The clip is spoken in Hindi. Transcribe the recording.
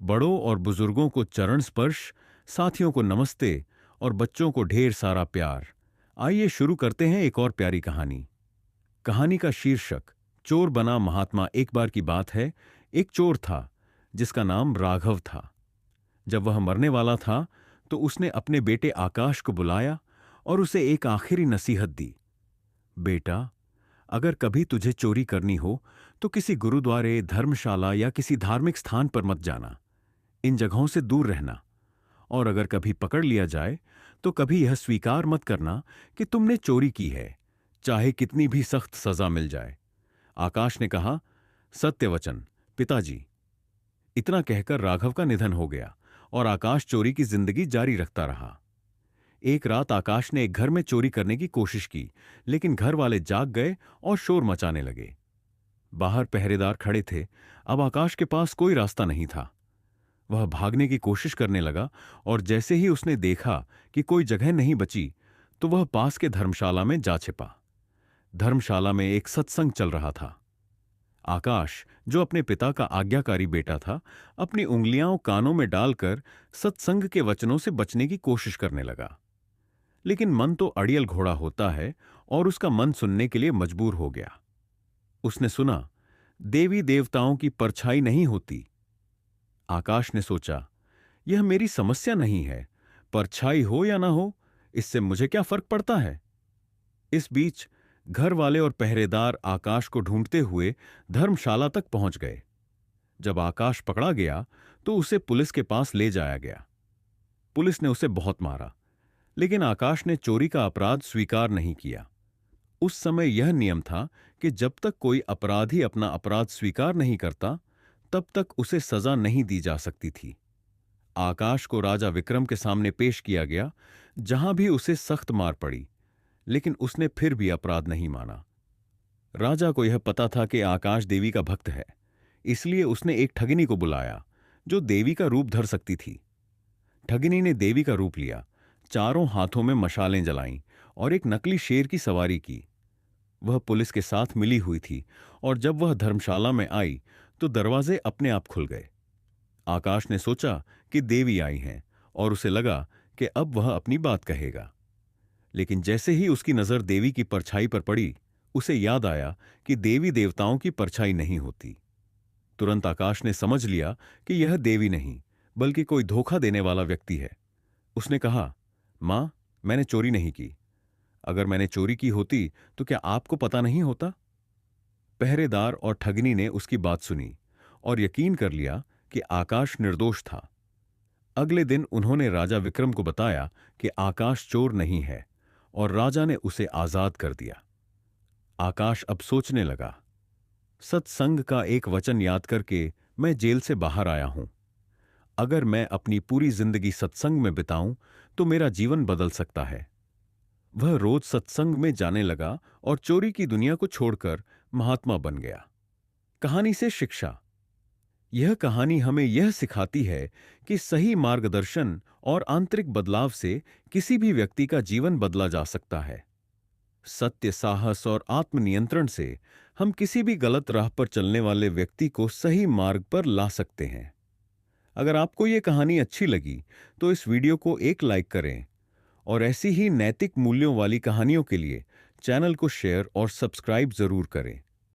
बड़ों और बुजुर्गों को चरण स्पर्श, साथियों को नमस्ते और बच्चों को ढेर सारा प्यार। आइए शुरू करते हैं एक और प्यारी कहानी। कहानी का शीर्षक चोर बना महात्मा। एक बार की बात है, एक चोर था जिसका नाम राघव था। जब वह मरने वाला था तो उसने अपने बेटे आकाश को बुलाया और उसे एक आखिरी नसीहत दी। बेटा, अगर कभी तुझे चोरी करनी हो तो किसी गुरुद्वारे, धर्मशाला या किसी धार्मिक स्थान पर मत जाना। इन जगहों से दूर रहना। और अगर कभी पकड़ लिया जाए तो कभी यह स्वीकार मत करना कि तुमने चोरी की है, चाहे कितनी भी सख्त सजा मिल जाए। आकाश ने कहा, सत्य वचन पिताजी। इतना कहकर राघव का निधन हो गया और आकाश चोरी की जिंदगी जारी रखता रहा। एक रात आकाश ने एक घर में चोरी करने की कोशिश की, लेकिन घर वाले जाग गए और शोर मचाने लगे। बाहर पहरेदार खड़े थे। अब आकाश के पास कोई रास्ता नहीं था। वह भागने की कोशिश करने लगा और जैसे ही उसने देखा कि कोई जगह नहीं बची तो वह पास के धर्मशाला में जा छिपा। धर्मशाला में एक सत्संग चल रहा था। आकाश, जो अपने पिता का आज्ञाकारी बेटा था, अपनी उंगलियां कानों में डालकर सत्संग के वचनों से बचने की कोशिश करने लगा। लेकिन मन तो अड़ियल घोड़ा होता है और उसका मन सुनने के लिए मजबूर हो गया। उसने सुना, देवी देवताओं की परछाई नहीं होती। आकाश ने सोचा, यह मेरी समस्या नहीं है, परछाई हो या ना हो, इससे मुझे क्या फर्क पड़ता है। इस बीच घर वाले और पहरेदार आकाश को ढूंढते हुए धर्मशाला तक पहुंच गए। जब आकाश पकड़ा गया तो उसे पुलिस के पास ले जाया गया। पुलिस ने उसे बहुत मारा, लेकिन आकाश ने चोरी का अपराध स्वीकार नहीं किया। उस समय यह नियम था कि जब तक कोई अपराधी अपना अपराध स्वीकार नहीं करता, तब तक उसे सजा नहीं दी जा सकती थी। आकाश को राजा विक्रम के सामने पेश किया गया, जहां भी उसे सख्त मार पड़ी, लेकिन उसने फिर भी अपराध नहीं माना। राजा को यह पता था कि आकाश देवी का भक्त है, इसलिए उसने एक ठगिनी को बुलाया जो देवी का रूप धर सकती थी। ठगिनी ने देवी का रूप लिया, चारों हाथों में मशालें जलाईं और एक नकली शेर की सवारी की। वह पुलिस के साथ मिली हुई थी और जब वह धर्मशाला में आई तो दरवाजे अपने आप खुल गए। आकाश ने सोचा कि देवी आई हैं और उसे लगा कि अब वह अपनी बात कहेगा। लेकिन जैसे ही उसकी नजर देवी की परछाई पर पड़ी, उसे याद आया कि देवी देवताओं की परछाई नहीं होती। तुरंत आकाश ने समझ लिया कि यह देवी नहीं, बल्कि कोई धोखा देने वाला व्यक्ति है। उसने कहा, मां, मैंने चोरी नहीं की। अगर मैंने चोरी की होती तो क्या आपको पता नहीं होता? पहरेदार और ठगनी ने उसकी बात सुनी और यकीन कर लिया कि आकाश निर्दोष था। अगले दिन उन्होंने राजा विक्रम को बताया कि आकाश चोर नहीं है और राजा ने उसे आजाद कर दिया। आकाश अब सोचने लगा, सत्संग का एक वचन याद करके मैं जेल से बाहर आया हूं। अगर मैं अपनी पूरी जिंदगी सत्संग में बिताऊं तो मेरा जीवन बदल सकता है। वह रोज सत्संग में जाने लगा और चोरी की दुनिया को छोड़कर महात्मा बन गया। कहानी से शिक्षा। यह कहानी हमें यह सिखाती है कि सही मार्गदर्शन और आंतरिक बदलाव से किसी भी व्यक्ति का जीवन बदला जा सकता है। सत्य, साहस और आत्मनियंत्रण से हम किसी भी गलत राह पर चलने वाले व्यक्ति को सही मार्ग पर ला सकते हैं। अगर आपको यह कहानी अच्छी लगी तो इस वीडियो को एक लाइक करें और ऐसी ही नैतिक मूल्यों वाली कहानियों के लिए चैनल को शेयर और सब्सक्राइब जरूर करें।